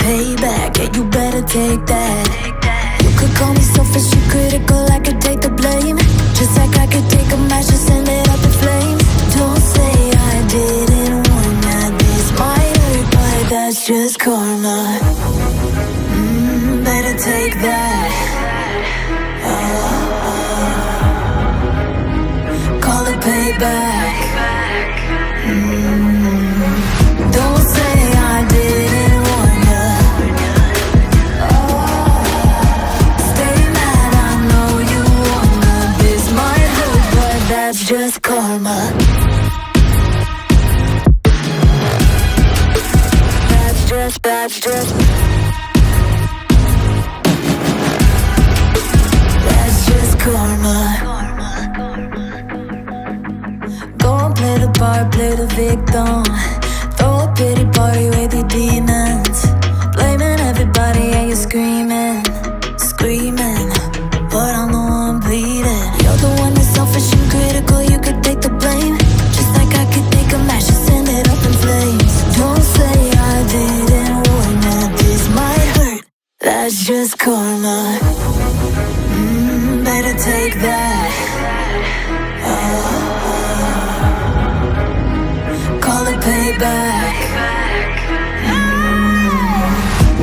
payback, yeah, you better take that. You could call me selfish and critical, I could take the blame. Just like I could take a match and send it up in flames. Don't say I didn't warn ya, this might hurt, but that's just karma. Better take that. Call it payback. Don't say I didn't warn ya. Stay mad, I know you wanna. This might hurt, but that's just karma. That's just karma. Go and play the part, play the victim. Throw a pity party with your demons. Blaming everybody and you're screaming, screaming, but I'm the one bleeding. You're the one that's selfish and critical, you could take the blame. Just like I could take a match and send it up in flames. Don't say I didn't warn ya, this might hurt, that's just karma. Better take that. Call it payback.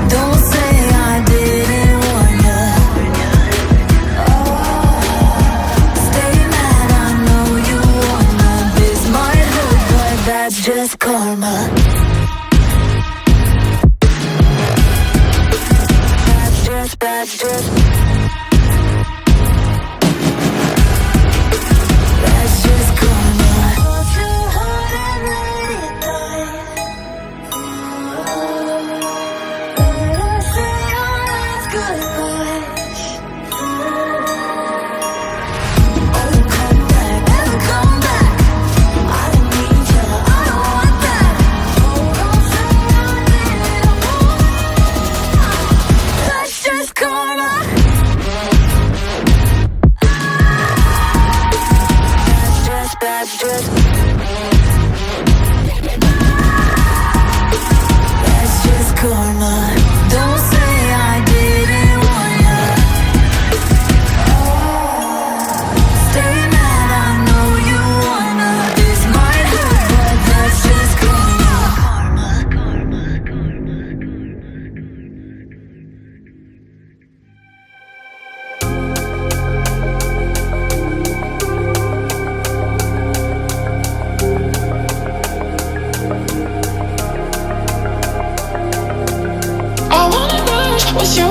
Don't say I didn't warn ya. Stay mad, I know you wanna. This might hurt, but that's just karma. That's just karma. Don't say I didn't warn ya. Stay mad, I know you wanna. This might hurt, but that's just karma. What's your